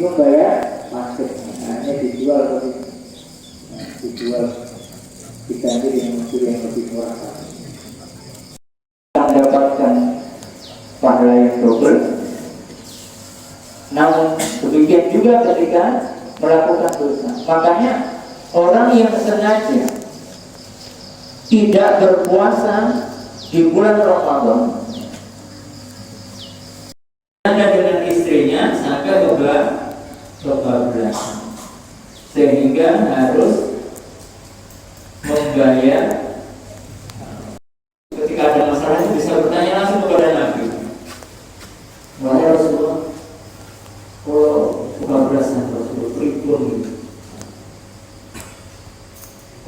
bingung bayar pajak, hanya dijual dijual diganti dengan mobil yang lebih murah. Kita mendapatkan pahala yang double. Namun demikian juga ketika melakukan dosa. Makanya orang yang sengaja tidak berpuasa di bulan Ramadan dengan istrinya sampai kebablasan, sehingga harus membayar. Ketika ada masalah itu bisa bertanya langsung kepada Nabi. Wahai Rasulullah, kalau kebablasan Rasulullah pripun gitu,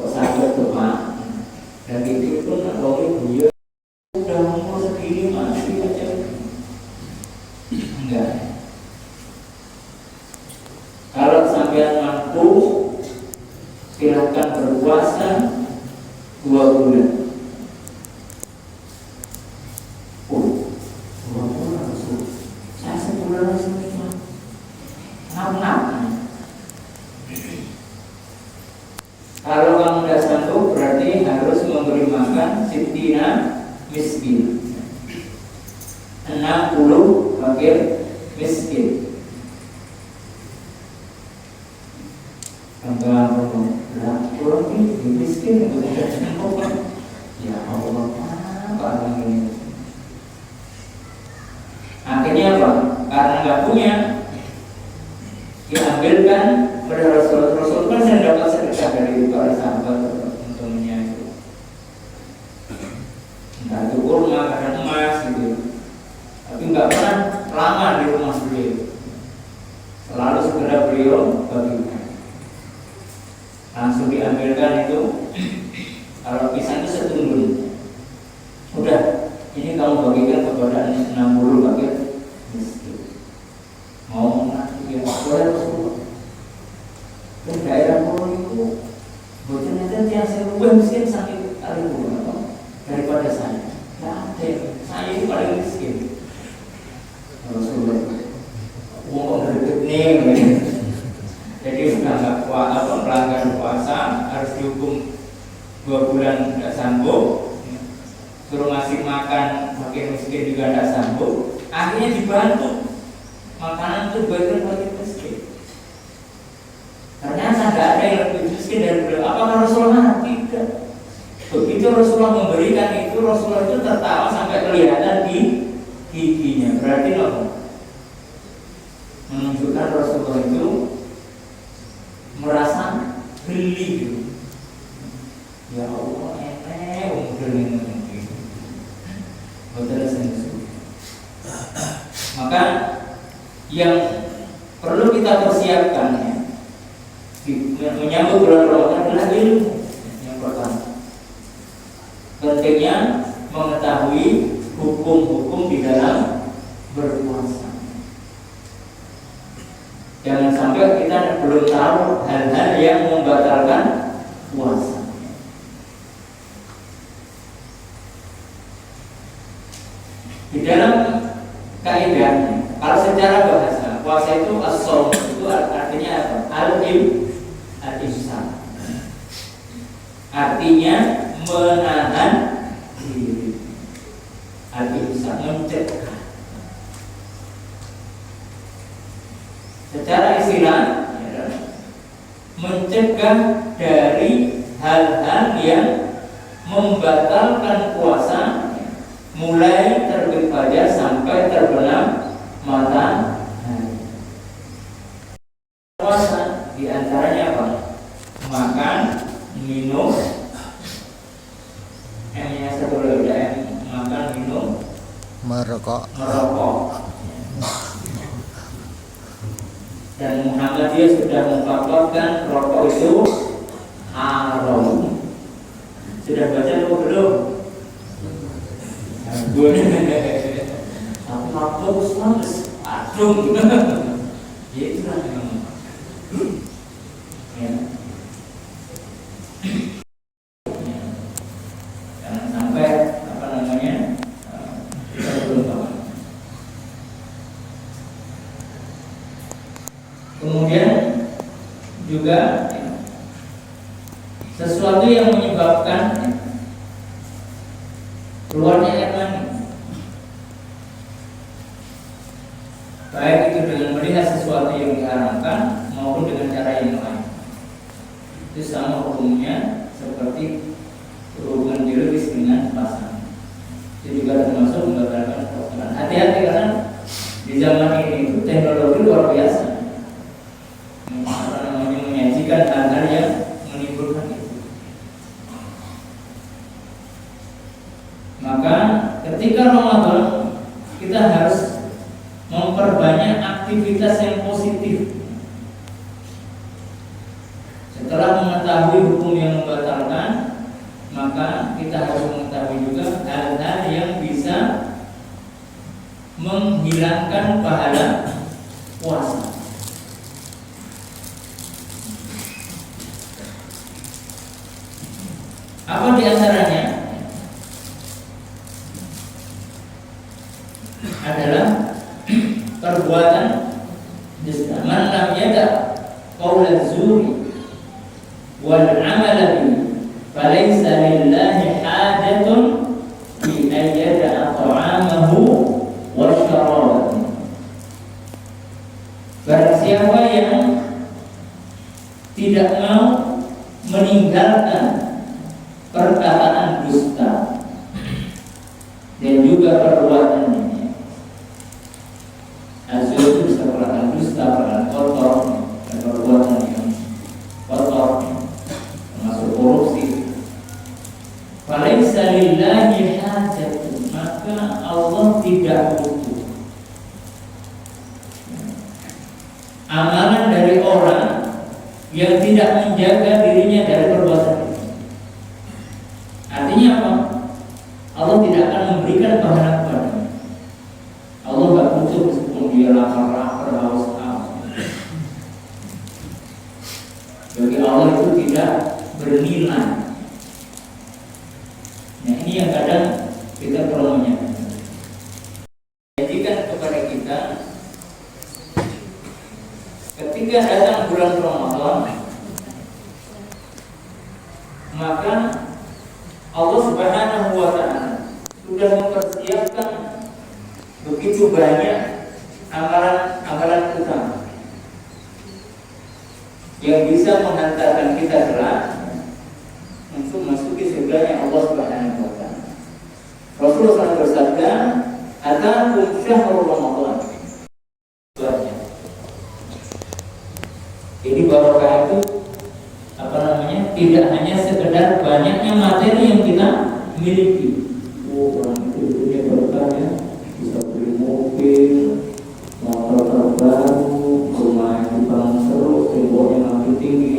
kok sakit tuh Pak? Dan itu pun kalau ibu udah umur segini masih aja enggak. Kalau sampean mampu, silakan berpuasa 2 bulan. 2 bulan Rasul. Saya sebulan langsung cuma 6. Kalau kamu tidak sanggup, berarti harus memberi makan sittina miskin. 60 fakir miskin. Enggak kurang ini miskin ya Allah, apa ini? Akhirnya apa? Karena nggak punya, diambilkan pada Rasul kan saya dapat sedekah dari para sahabat teman-temannya itu. Entah itu kurma, kadang emas gitu. Tapi nggak pernah lama di rumah beliau. Selalu segera beliau bagikan. Langsung diambilkan itu. Kalau pisang itu setundul. Udah, ini kamu bagikan kepada 60 fakir miskin. Mau nanti ya boleh Rasulullah. Di daerah Pulau itu bocahnya yang saya lupa miskin sakit kali daripada saya. Saya ini paling miskin. Rasulullah, uang dari nih. Jadi sudah nggak kuat pelanggar puasa, harus dihukum 2 bulan tidak sanggup, suruh ngasih makan fakir miskin juga tidak sanggup. Akhirnya dibantu makanan itu bagian fakir miskin. Ternyata tidak ada yang lebih miskin dari beliau. Apakah Rasulullah? Tidak. Begitu Rasulullah memberikan itu, Rasulullah itu tertawa sampai kelihatan di giginya. Berarti apa? Menunjukkan Rasulullah itu merasa geli gitu. Ya Allah, enak umur ini. Betul sensu. Maka yang perlu kita persiapkan ya, menyambut bulan Ramadan adalah ilmu. Yang pertama, pentingnya mengetahui hukum-hukum di dalam berpuasa. Jangan sampai kita belum tahu hal-hal yang membatalkan puasa. Di dalam kaidahnya, kalau secara bahasa, puasa itu as-shaum itu artinya apa? Al-imsak. Artinya menahan diri. Al-imsak mencegah. Secara istilah ya, mencegah dari hal-hal yang membatalkan puasa, mulai terbit fajar sampai terbenam matahari. Puasa diantaranya apa? Makan, minum, M-nya satu lagi M, makan, minum, merokok. Dan Muhammadiyah sudah memfatwakan rokok itu haram. Sudah baca atau belum? Tapi rokok Islam adung. Ya itu lah memang. Ya. Jangan sampai apa namanya kita belum tahu. juga sesuatu yang menyebabkan keluarnya air mani, baik itu dengan melihat sesuatu yang diharamkan maupun dengan cara yang lain. Itu sama hukumnya seperti hubungan biologis dengan pasangan. Itu juga termasuk membatalkan perkawinan. Hati-hati karena di zaman ini itu teknologi luar biasa, menyajikan hal-hal yang menimbulkan itu. Maka ketika Ramadan kita harus memperbanyak aktivitas yang positif. Setelah mengetahui hukum yang membatalkan, maka kita harus mengetahui juga hal-hal yang bisa menghilangkan pahala puasa. Apa di antaranya? Adalah perbuatan dusta. Man lam yada qaula zuri wal amal bihi falaysa lillahi hajatun fi an yada'a ta'amahu wa syarabahu. Barang siapa yang tidak mau meninggalkan perkataan dusta dan juga perbuatannya. Azul itu bisa perkataan dusta, perkataan kotor, dan perbuatan yang kotor, termasuk korupsi. Falaisa lillahi hajatun, maka Allah tidak butuh amalan dari orang yang tidak menjaga dirinya dari perbuatan itu. Artinya apa? Allah tidak akan memberikan pahala kepadanya. Allah tidak butuh meskipun dia lapar, haus. Bagi Allah itu tidak bernilai. Nah, ini yang kadang kita perlu menyadari. Jadikan kepada kita ketika datang bulan Ramadan, maka Allah Subhanahu wa Ta'ala sudah mempersiapkan begitu banyak amalan-amalan utama yang bisa menghantarkan kita kelak untuk masuki surganya Allah Subhanahu wa Ta'ala. Rasulullah SAW bersabda, "Atakum syahrul Ramadan." Ini barokah itu tidak hanya sekedar banyaknya materi yang kita miliki. Orang itu punya berkah ya, bisa beli mobil, motor terbaru, rumah yang dibangun seru, temboknya makin tinggi.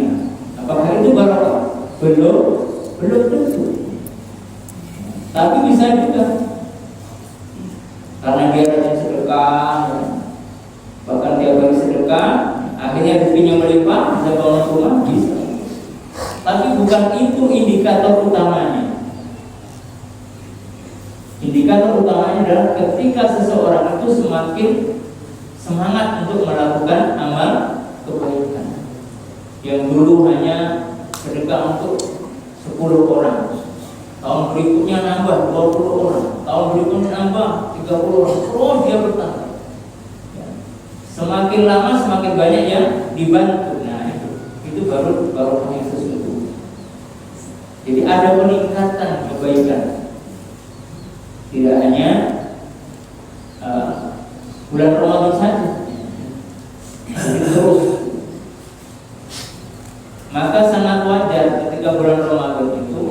Apakah itu barokah? Belum tentu. Tapi bisa juga karena dia rajin sedekah, bahkan tiap hari sedekah, akhirnya rezekinya melimpah, bisa bangun rumah, bisa. Tapi bukan itu indikator utamanya. Indikator utamanya adalah ketika seseorang itu semakin semangat untuk melakukan amal kebaikan. Yang dulu hanya sedekah untuk 10 orang, tahun berikutnya nambah 20 orang, tahun berikutnya nambah 30 orang, terus dia bertambah. Semakin lama semakin banyak yang dibantu. Nah, itu baru yang sesungguhnya. Jadi ada peningkatan kebaikan. Tidak hanya bulan Ramadan saja, terus. Maka sangat wajar ketika bulan Ramadan itu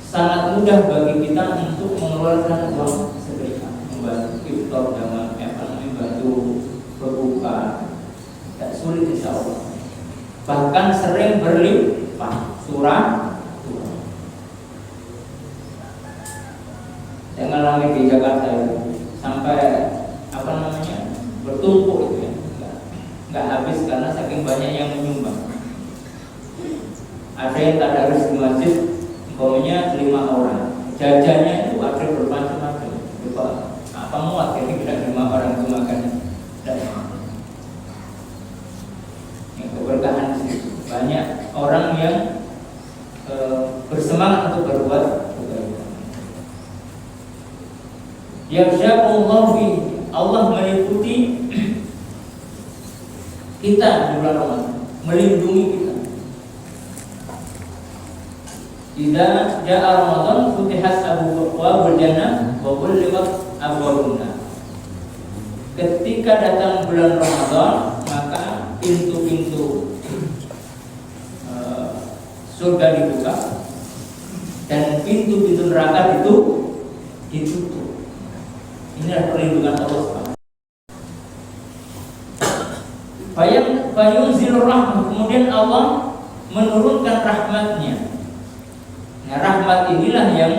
sangat mudah bagi kita untuk mengeluarkan uang sedekah, membantu iftar dengan membantu berbuka. Tak sulit insya Allah. Bahkan sering berlimpah. Surah jangan lagi di Jakarta itu sampai bertumpuk itu ya, nggak habis karena saking banyak yang menyumbang. Ada yang tadarus di masjid, umpamanya 5 orang, jajannya itu ada bermacam-macam. Apa muat jadi kita 5 orang itu makan. Yang keberkahan Yasyaqullahu bi, Allah meliputi kita di bulan Ramadan, melindungi kita. Idza jaa Ramadan futihat abwaabul jannah wa ghulqat abwaabun nar. Ketika datang bulan Ramadan, maka pintu-pintu surga dibuka dan pintu-pintu neraka ditutup. Inilah perlindungan Allah. Fayunzilur rahmah, kemudian Allah menurunkan rahmatnya. Nah, rahmat inilah yang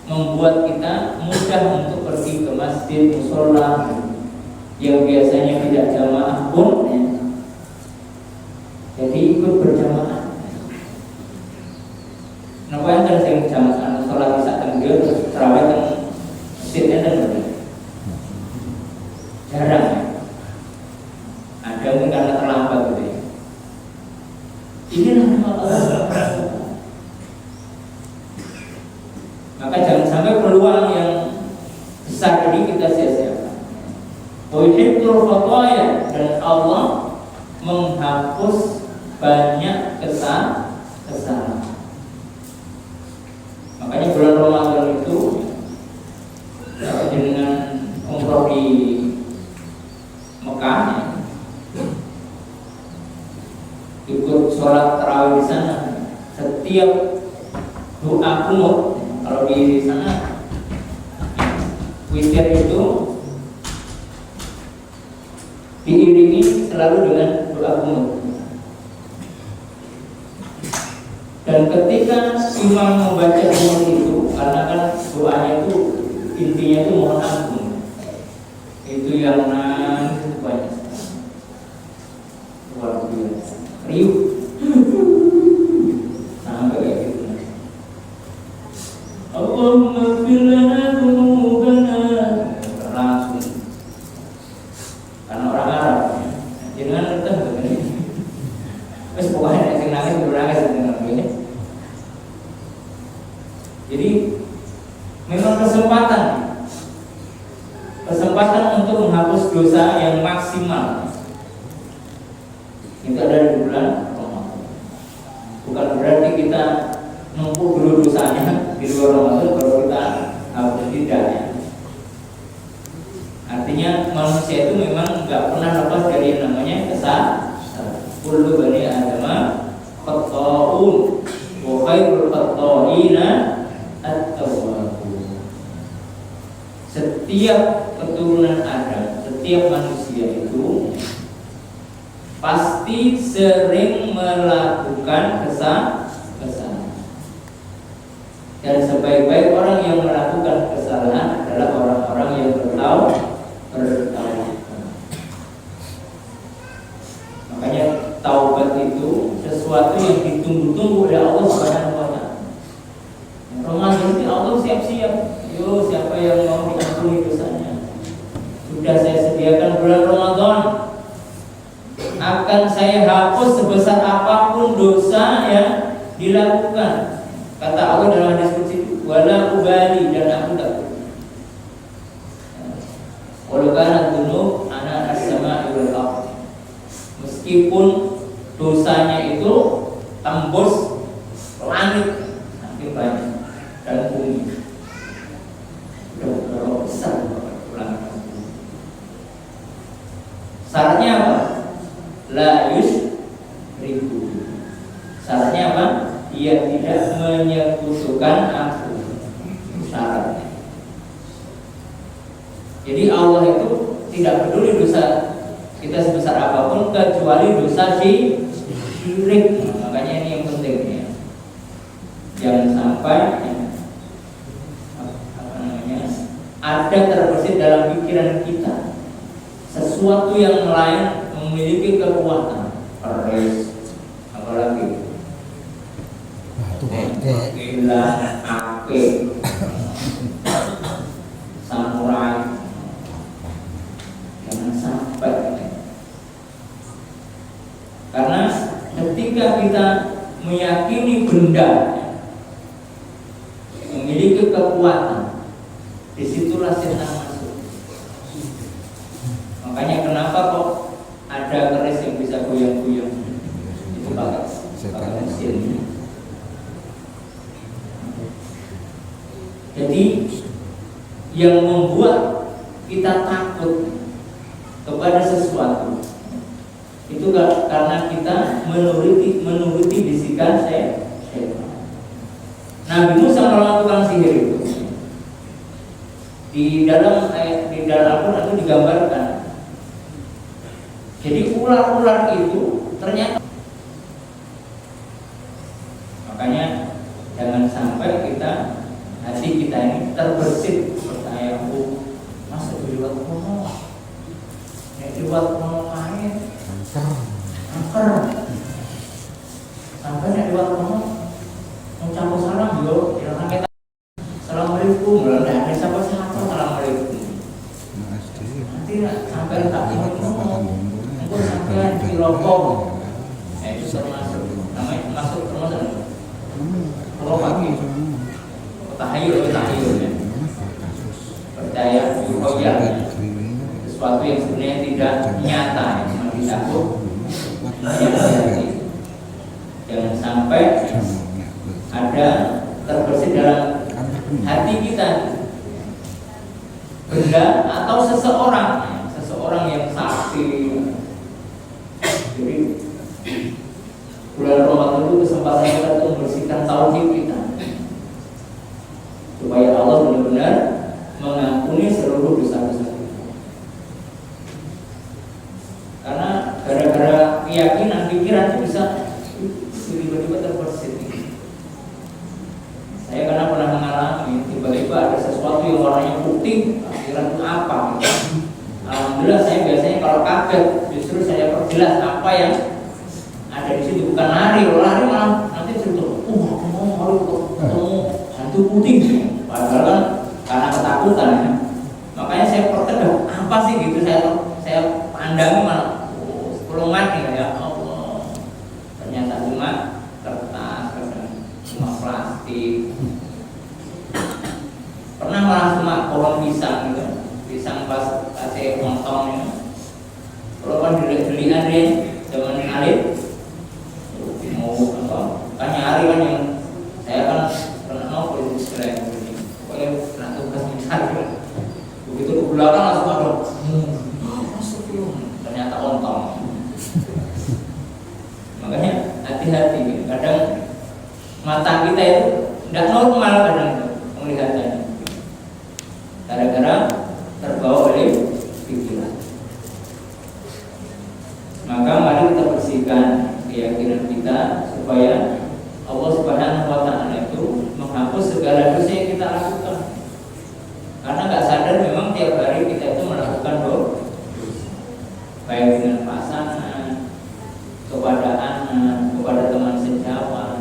membuat kita mudah untuk pergi ke masjid, mushola yang biasanya tidak jamaah pun ya. Jadi ikut berjamaah. Napa yang sing jamaah sholat isya teng dia terus tarawih teng masjidnya dan jarang ya. Ada mungkin karena terlambat gitu ya. Ini rahmat Allah. Maka jangan sampai peluang yang besar ini kita sia-siakan. Wahidul khotoya, dan Allah menghapus banyak kesalahan. Makanya bulan Ramadan itu dengan umroh di Mekah ya, ikut sholat tarawih di sana, setiap doa kunut kalau di sana witir itu diiringi selalu dengan doa kunut. Dan ketika imam membaca kunut itu, karena kan doanya itu intinya itu mohon ampun, itu yang nangis banyak luar biasa, riuh sampai kayak gitu. Allahumma ighfir lana dzunubana, langsung karena orang Arab jangan ngerti begini. Wes pokoknya sing nangis berangis dengan begini. Jadi memang kesempatan untuk menghapus dosa yang maksimal itu ada di bulan Ramadan. Bukan berarti kita numpuk dulu dosanya di luar Ramadan baru kita hapus, tidak ya. Artinya manusia itu memang nggak pernah lepas dari yang namanya kesalahan. Kullu bani adama khata'un wa khairul khata'ina at-tawwabun. Setiap keturunan Adam, setiap manusia itu pasti sering melakukan kesalahan. Dan sebaik-baik orang yang melakukan kesalahan adalah orang-orang yang bertaubat. Makanya taubat itu sesuatu yang ditunggu-tunggu oleh Allah Subhanahu wa taala. Ramadan ini Allah siap-siap. Yo, siapa yang mau diampuni dosanya? Sudah saya sediakan bulan Ramadan. Akan saya hapus sebesar apapun dosa yang dilakukan. Kata Allah dalam hadis qudsi, wala ubali, dan aku tak peduli. Walau kana dzunub ana as-sama'i wal ardh. Meskipun dosanya itu tembus langit sampai banyak dan bumi. Sudah besar langit. Syaratnya apa? La yusyriku. Syaratnya apa? Dia tidak menyekutukan aku. Syaratnya. Jadi Allah itu tidak peduli dosa kita sebesar apapun kecuali dosa syirik. Makanya ini yang penting ya. Jangan sampai ada terbesit dalam pikiran kita sesuatu yang lain memiliki kekuatan, peris, apalagi gila, ape, samurai. Jangan sampai. Karena ketika kita meyakini benda memiliki kekuatan, disitulah setan masuk. Jadi yang membuat kita takut kepada sesuatu itu karena kita menuruti bisikan syaitan. Nabi Musa melawan tukang sihir itu di dalam Al-Quran itu digambarkan. Jadi ular-ular itu ternyata, makanya jangan sampai hati kita ini terbersit percaya masa diliwat kono, diliwat kono lain, angker, sampai diliwat kono mengucapkan salam yo, jangan kita assalamualaikum, belum ada siapa assalamualaikum. Nanti sampai tak ngomong, engkau sampai di lopong, itu termasuk, namanya masuk termasuk. Kalau pagi tahayul ya. Percaya ya sesuatu yang sebenarnya tidak nyata, cuma disambut. Jangan sampai ada terbersit dalam hati kita benda atau seseorang yang sakti. Jadi bulan Ramadan itu kesempatan kita untuk membersihkan tauhid kita, supaya Allah benar-benar mengampuni seluruh dosa-dosa kita. Karena gara-gara keyakinan pikiran itu bisa tiba-tiba terbersit. Saya karena pernah mengalami tiba-tiba ada sesuatu yang warnanya putih, pikiran itu apa? Alhamdulillah saya biasanya kalau kaget justru saya perjelas apa yang ada di situ, bukan lari malah nanti cerita, mau ketemu hantu putih, padahal kan karena ketakutan ya. Makanya saya pertegas apa sih gitu, saya pandangi malah sepuluhan ya Allah, ternyata cuma kertas, cuma plastik. Pernah malah cuma pohon pisang gitu, pisang pas kasih montong itu, kalau kan dilihat dia zaman alit mau apa? Kan nyari kan yang saya kan pernah mau politik keren begini, pokoknya pernah tugas mencari. Begitu ke belakang langsung ada, masuk yuk, ternyata ontong. Makanya hati-hati, kadang mata kita itu tidak normal kadang melihatnya, gara-gara terbawa oleh pikiran. Maka mari kita bersihkan keyakinan kita supaya Allah Subhanahu wa Ta'ala itu menghapus segala dosa yang kita lakukan. Karena nggak sadar memang tiap hari kita itu melakukan dosa, baik dengan pasangan, kepada anak, kepada teman sejawat,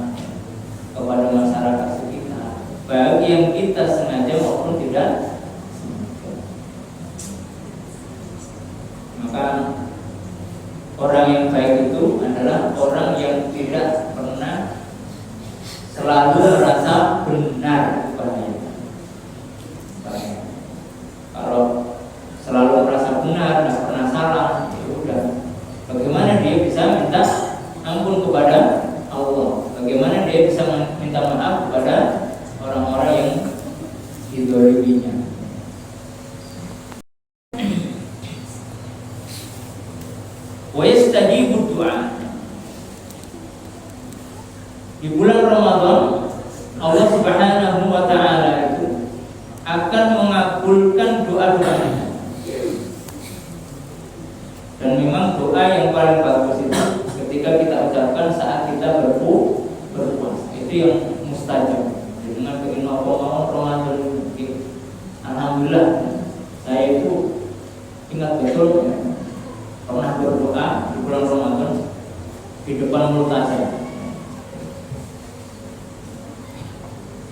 kepada masyarakat sekitar, baik yang kita sengaja maupun tidak. Maka orang yang baik itu adalah orang yang tidak pernah selalu merasa benar kepadanya. Kalau selalu merasa benar, tidak pernah salah, ya udah. Bagaimana dia bisa minta ampun kepada Allah? Bagaimana dia bisa minta maaf kepada orang-orang yang dizaliminya? Wa yastajibu du'a. Di bulan Ramadan Allah Subhanahu wa Ta'ala itu akan mengabulkan doa-doa. Dan memang doa yang paling bagus itu ketika kita ucapkan saat kita berpuasa. Itu yang mustajab. Dengan begini mau Ramadan itu. Alhamdulillah saya itu ingat betul pernah berdoa di bulan Ramadan di depan mulut saya.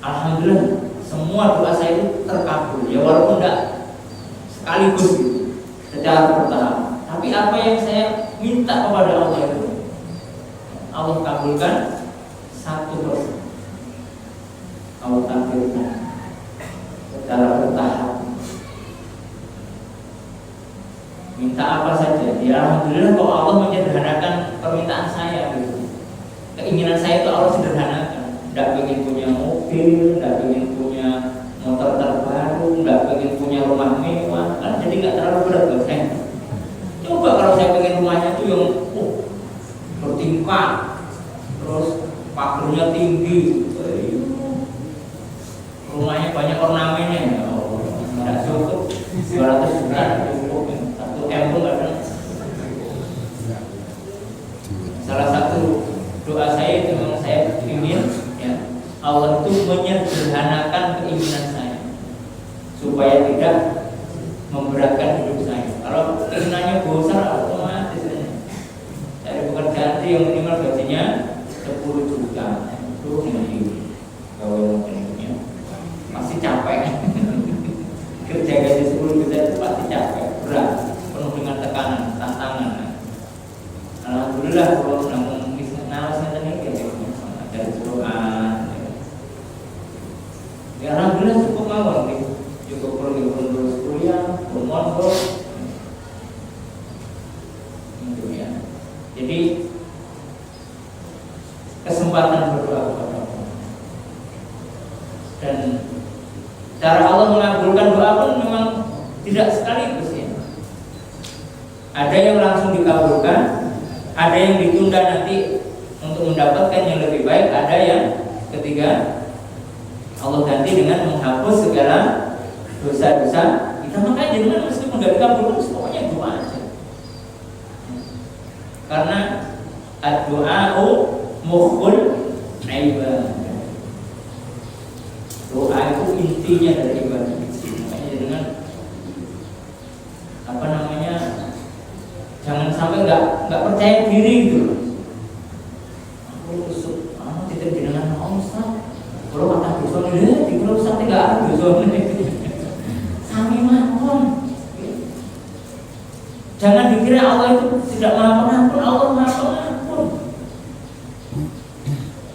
Alhamdulillah semua doa saya itu terkabul, ya walaupun tidak sekaligus gitu, secara bertahap. Tapi apa yang saya minta kepada Allah itu Allah kabulkan 1%. Allah kabulkan secara bertahap. Minta apa saja, ya alhamdulillah kok Allah menyederhanakan permintaan saya gitu. Keinginan saya itu Allah sederhanakan. Tidak ingin punya mobil, tidak ingin punya motor jadi nggak terlalu berat buat saya. Coba kalau saya pengen rumahnya tuh yang bertingkat, terus pagernya tinggi, rumahnya banyak ornamennya, nggak cukup 200 juta cukup, 1 M pun nggak ada. Salah satu doa saya itu memang saya ingin ya Allah itu menyederhanakan keinginan saya supaya tidak memberatkan hidup saya. Kalau keinginannya besar otomatis cari pekerjaan yang minimal gajinya 10 juta itu nanti kalau yang masih capek. Kerja gaji 10 juta itu pasti capek, berat, penuh dengan tekanan, tantangan. Alhamdulillah kalau namun nawasnya tadi dari Quran. Ya alhamdulillah cukup mawon gitu. Cukup perlu terus kuliah, bermondok. Itu ya. Jadi kesempatan berdoa kepada Allah. Dan cara Allah mengabulkan doa pun memang tidak sekaligus ya. Ada yang langsung dikabulkan, ada yang ditunda nanti untuk mendapatkan yang lebih baik, ada yang ketiga Allah ganti dengan menghapus segala dosa-dosa kita. Makanya jangan meskipun nggak dikabulkan pokoknya doa aja, karena ad-du'a'u mukhul ibadah. Doa itu intinya dari ibadah. Makanya dengan apa namanya, jangan sampai nggak percaya diri gitu. Tidak dengan Ustaz. Kalau kata dosa ini, dikira Ustaz tidak ada dosa ini. Sami mawon. Jangan dikira Allah itu tidak maha pengampun. Allah maha pengampun.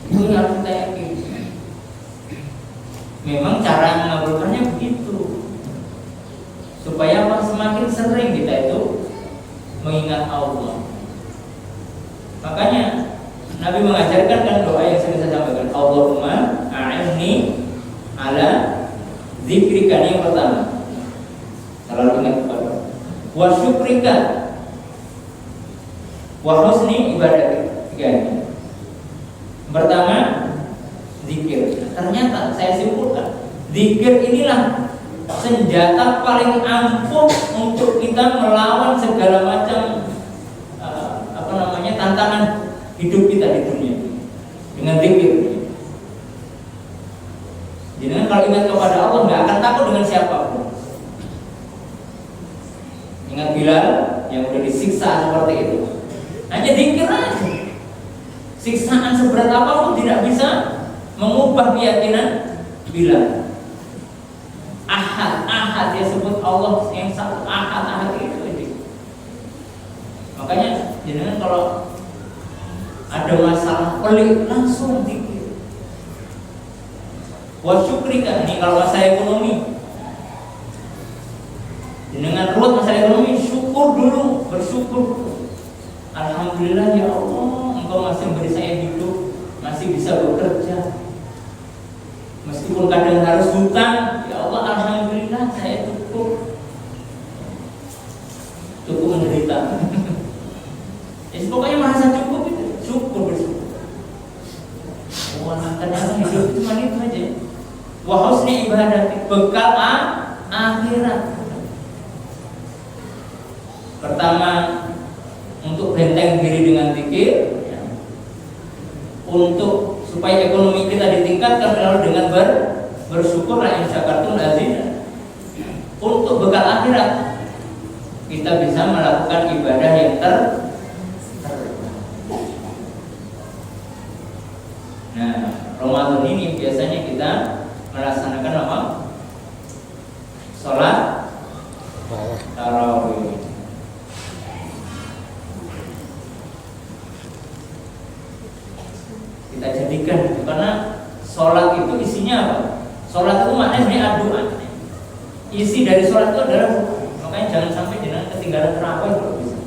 Itu yang harus kita yakini. Memang cara mengabulkannya begitu, supaya semakin sering kita itu mengingat Allah. Makanya Nabi mengajarkan kan doa yang sering saya sampaikan, Allahumma a'inni ala zikrika, yang pertama selalu ingat kepada wa syukrika wa husni ibadatik. Tiga ini. Pertama zikir. Ternyata saya simpulkan, zikir inilah senjata paling ampuh untuk kita melawan segala macam tantangan hidup kita di dunia dengan zikir. Jadi kalau ingat kepada Allah nggak akan takut dengan siapapun. Ingat Bilal yang udah disiksa seperti itu, hanya zikir aja. Siksaan seberat apapun tidak bisa mengubah keyakinan Bilal. Ahad dia sebut Allah yang satu, ahad itu. Makanya jangan kalau ada masalah pelik langsung zikir. Wa syukrika, ini kalau masalah ekonomi, dengan ruwet masalah ekonomi, syukur dulu, bersyukur. Alhamdulillah ya Allah, Engkau masih memberi saya hidup, masih bisa bekerja. Meskipun kadang harus hutang, ya Allah alhamdulillah saya cukup menderita. Pokoknya merasa cukup itu, syukur bersyukur. Wah, ternyata hidup itu cuma itu aja. Wa husni ibadati, bekal akhirat. Pertama, untuk benteng diri dengan zikir, ya. Untuk supaya ekonomi kita ditingkatkan lalu dengan bersyukur la in syakartum lazina. Untuk bekal akhirat, kita bisa melakukan ibadah yang Nah, Ramadan ini biasanya kita melaksanakan apa? Sholat tarawih. Kita jadikan itu, karena sholat itu isinya apa? Sholat itu maknanya sebenarnya doa. Isi dari sholat itu adalah doa. Makanya jangan sampai dengan ketinggalan tarawih kalau bisa.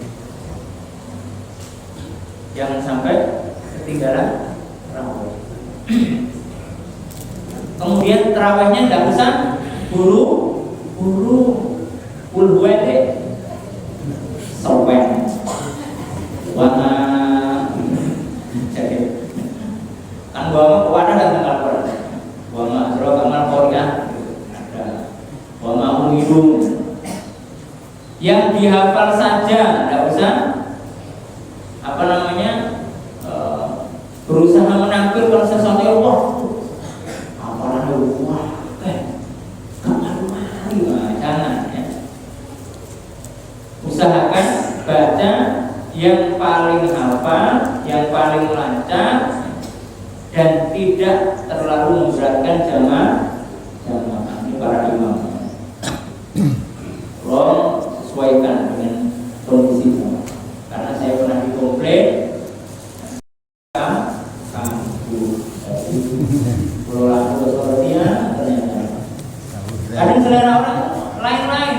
Jangan sampai ketinggalan tarawih. Kemudian tarawihnya tidak usah buru-buru. Ulhuwa itu ujung. Yang dihafal saja, tidak usah berusaha menampilkan sesuatu yang apalah jangan ya. Usahakan baca yang paling hafal, yang paling lancar, dan tidak terlalu memberatkan jamaah. Ini para imam. Tolong sesuaikan dengan kondisi jamaah. Karena saya pernah dikomplain kadang selera orang lain-lain.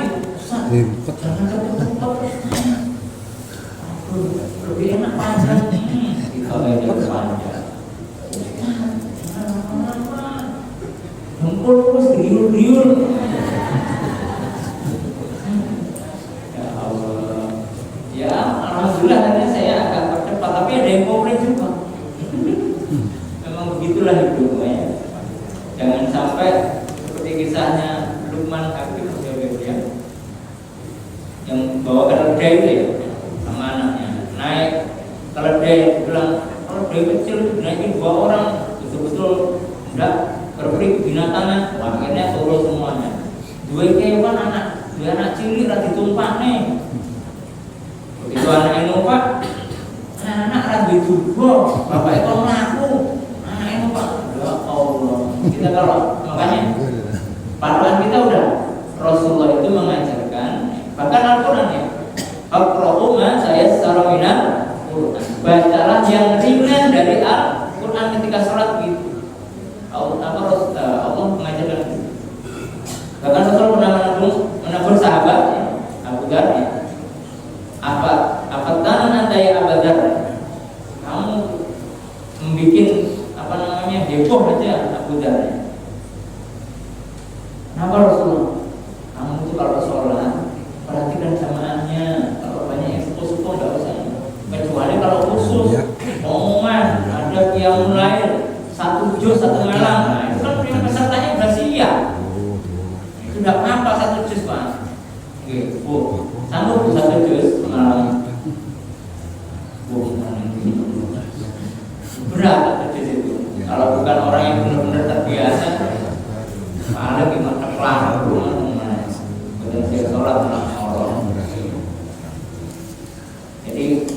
Lebih enak panjang. Kalau yang panjang, ngumpul terus geriul-geriul. Ya Allah. Ya alhamdulillah tadi saya agak percepat, tapi ada yang komplain juga. Memang begitulah hidupnya. Jangan sampai seperti kisahnya Luqman Hakim ya, yang bawa keledai itu ya, sama anaknya naik keledai, bilang keledai kecil naikin 2 orang, betul-betul enggak berperi binatangan. Akhirnya turun semuanya. 2 kewan anak, 2 anak cilik lagi tumpah nih. Begitu anaknya numpak, anak lagi duduk, bapak itu ngaku, anaknya numpak. Ya Allah, kita kalau makanya paruan kita udah, Rasulullah itu mengajarkan, bahkan Al-Quran ya, Al-Quran saya secara minat, bacalah yang ringan dari Al-Quran ketika sholat gitu. Allah mengajarkan itu. Bahkan Rasul pernah menegur sahabat ya, Abu Dzar ya, apa tanan anda ya Abu Dzar, kamu membuat heboh aja Abu Dzar ya. Kenapa Rasulullah? Kamu itu kalau sholat perhatikan jamaahnya. Kalau banyak yang sepuh-sepuh nggak usah. Kecuali kalau khusus omongan ada yang mulai 1 juz 1 malam, nah itu kan punya pesertanya udah siap. Itu nggak apa 1 juz Pak. Oke, Bu, sanggup 1 juz malam. Bu, berat 1 juz itu. Kalau bukan orang yang benar-benar terbiasa, ada gimana kelar rumah betul saya sholat Allah. Jadi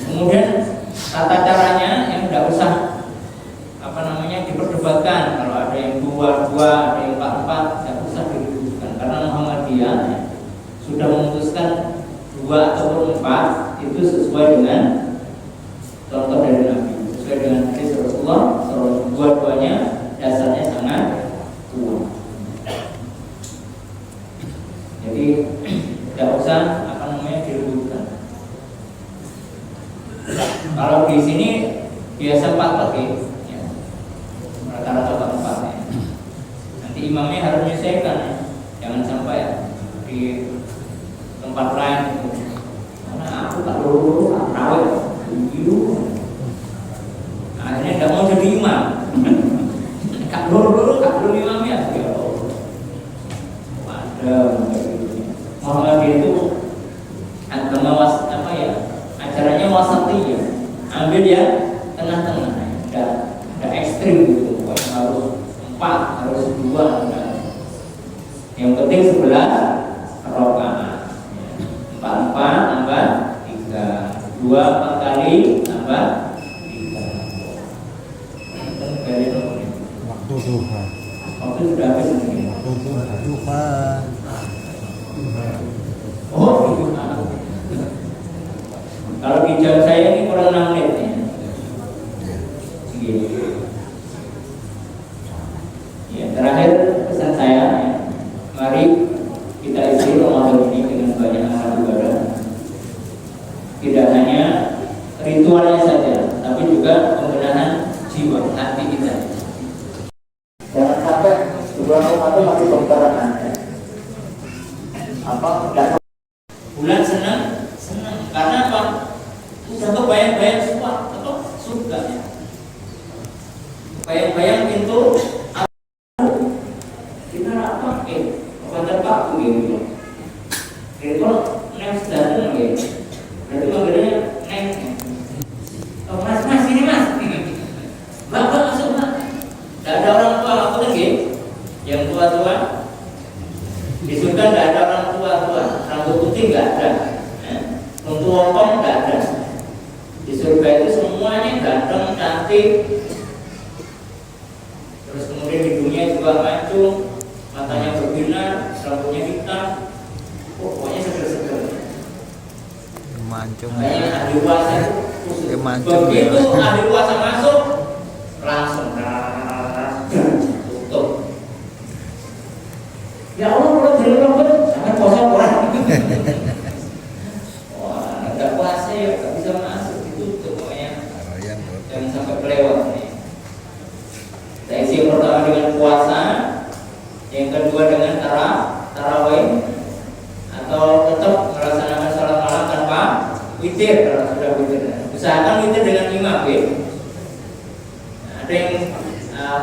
kemudian tata caranya yang tidak usah diperdebatkan. Kalau ada yang 2, ada yang 4, tidak usah diributkan. Karena Muhammadiyah sudah memutuskan 2 ataupun 4 itu sesuai dengan contoh dari Nabi, sesuai dengan hadis Rasulullah. Dua-duanya dasarnya sangat kuat. Jadi tidak usah diributkan. Kalau di sini biasa 4 lagi, ya, rata-rata 4 ya. Nanti imamnya harus menyelesaikan ya. Jangan sampai di tempat lain itu, karena aku tak lulu, tak rawat, akhirnya tidak mau jadi imam. Kak lulu imamnya, ya ada Muhammadiyah itu agama acaranya wasatiyah, ambil yang tengah-tengah, tidak ekstrim gitu, harus 4, harus 2, enggak. Yang penting 11 rakaat, 4 tambah 3, 2 4 kali tambah 3. Waktu duha. Waktu sudah habis ini. Waktu duha. Oh, itu. Kalau di jam saya ini kurang 6 menit ya. Segini. Ya, terakhir pesan saya ya. Mari kita isi Ramadan ini dengan banyak amal ibadah. Tidak hanya ritualnya saja, tapi juga pembenahan jiwa, hati kita. Jangan sampai bulan Ramadan masih berkerangan ya. Bulan senang karena apa? Sudah kebayang-bayang semua atau surga ya. Bayang-bayang pintu kita apa? Bukan Yang tua-tua di surga nggak ada orang tua-tua, rambut putih nggak ada, untuk opong nggak ada. Di surga itu semuanya ganteng, cantik. Terus kemudian hidungnya juga mancung, matanya berbinar, rambutnya hitam. Pokoknya seger-seger. Mancung. Makanya ahli puasa itu khusus. Begitu ahli puasa masuk, langsung tutup. Ya Allah, kalau jadi lembut, jangan puasa orang. Wah, nggak puasa ya, nggak bisa masuk, ditutup pokoknya. Jangan sampai kelewat nih. Isi yang pertama dengan puasa, yang kedua dengan tarawih, atau tetap melaksanakan salat malam tanpa witir kalau sudah witir. Usahakan witir dengan imam, ya. Nah, ada yang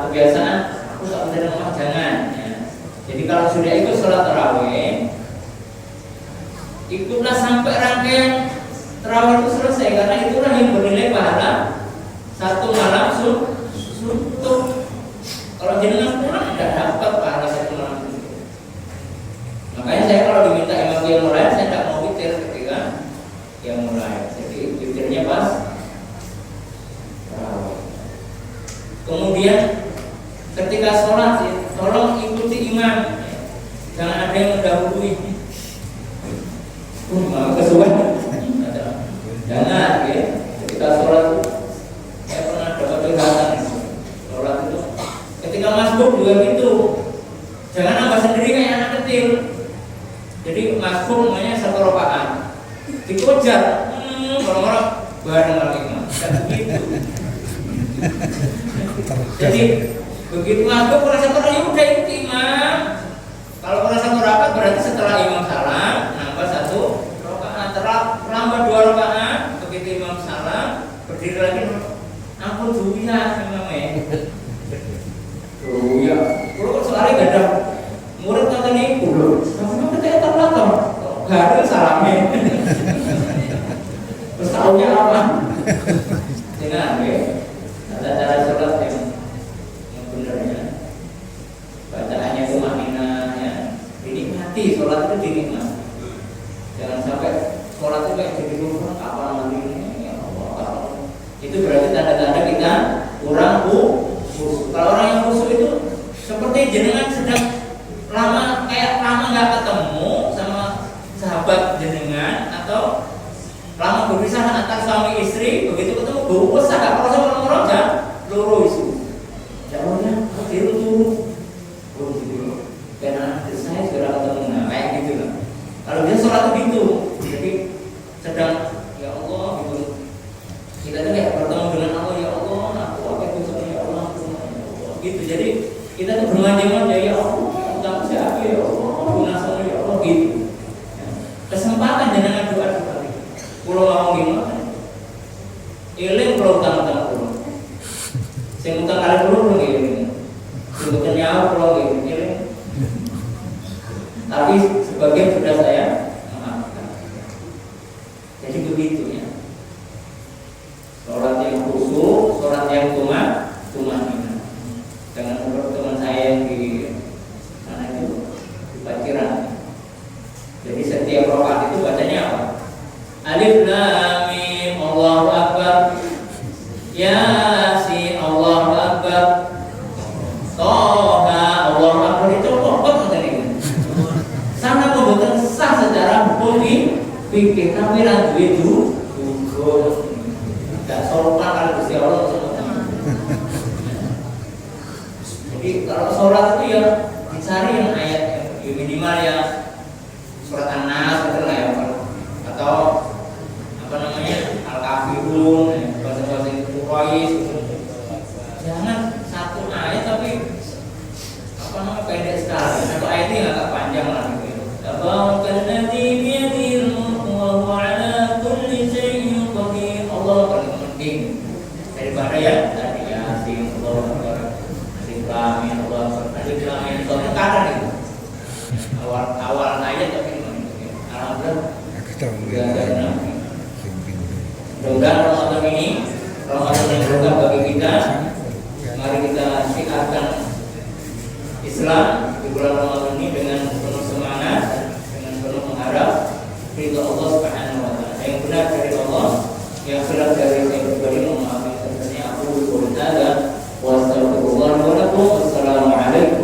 kebiasaan aku tak witir dengan imam, jangan. Ya. Jadi kalau sudah ikut salat tarawih, ikutlah sampai rangkaian tarawih itu selesai, karena itulah yang bernilai pahala satu malam suntuk. Kalau jenengan kurang tidak dapat pahala satu malam suntuk. Makanya saya kalau diminta imam yang mulai, saya tidak mau witir ketika yang mulai. Jadi witirnya pas tarawih. Kemudian ketika sholat, ya, tolong ikuti imam. Jangan ada yang mendahului. Malah kesuwen. Jangan, ya. Ketika sholat, saya pernah dapat curhatan. Sholat itu, ketika masbuk juga gitu. Jangan nambah sendiri kayak anak kecil. Jadi masbuk namanya satu rakaat. Dikejar, orang-orang bareng lagi imam. Dan begitu. Jadi begitu masbuk merasa ya udah ikuti imam. Kalau merasa merapat berarti setelah imam salam nambah satu rakaat, terlambat dua rakaat. Begitu imam salam berdiri lagi, ampun dunia imamnya. Oh ya, kalau soalnya gak ada murid kata nih, sama kita terlalu gak ada salamnya. Terus tahunya apa? Dengan cara sholat yang benar, ya. Bacaannya itu maknina, ya. Dinikmati, sholat itu dinikmati. Jangan sampai sholat itu kayak jadi kurang apa namanya, ya Allah. Itu berarti tanda-tanda kita kurang khusyuk. Kalau orang yang khusyuk itu seperti jenengan sedang lama nggak ketemu sama sahabat jenengan, atau lama berpisah antar suami istri, begitu ketemu bau besar, kalau sama orang aja loro isu. Jauhnya kecil tuh, gitu. Karena saya sudah ketemu, nah kayak gitu lah. Kalau dia sholat begitu, jadi sedang ya Allah gitu. Kita tuh kayak bertemu dengan Allah, ya Allah, aku apa itu sama ya Allah, gitu. Jadi kita tuh bermanja-manja, ya Allah, utang siapa ya Allah, gunakan ya Allah, gitu. Kesempatan jangan doa-doa. Pulau ngomong gimana? Iling pulau utang-utang pulau. Sing utang kali pulau gini. Sing utang nyawa pulau gini. Tapi sebagian sudah saya maafkan. Jadi begitu, ya. Sholat yang khusyuk, sholat yang tumanina. Jangan seperti teman saya yang di mana itu, di Paciran. Jadi setiap rakaat itu bacanya apa? Alif lam mim Allahu akbar, Yasin Allahu akbar, Toha Allahu akbar. Itu pokok ini. Sana pembuatan sah secara hukum fikih, tapi randu itu gugur. Tidak sopan kalau Gusti Allah semua. Jadi kalau sholat itu ya dicari yang ayat yang minimal ya surat An-Nas betul ya, atau apa namanya Al-Kafirun, bahasa-bahasa Quraisy. Jangan satu ayat tapi apa namanya pendek sekali. Satu ayat ini agak panjang lah gitu. Tabarakalladzii biyadihil mulku wa huwa 'ala kulli syai'in qadir. Allah paling penting daripada ya tadi Yasin, Allahu akbar, Alif lam mim, Allahu akbar, Alif lam mim. Soalnya kadang itu awal ayat tapi alhamdulillah. Mudah-mudahan Ramadan ini Ramadan yang berkah bagi kita. Mari kita siarkan Islam di bulan Ramadan ini dengan penuh semangat, dengan penuh mengharap ridho Allah Subhanahu wa taala. Yang benar dari Allah, yang salah dari saya pribadi mohon maaf. Aku berkata wa astagfirullah wa lakum. Wassalamualaikum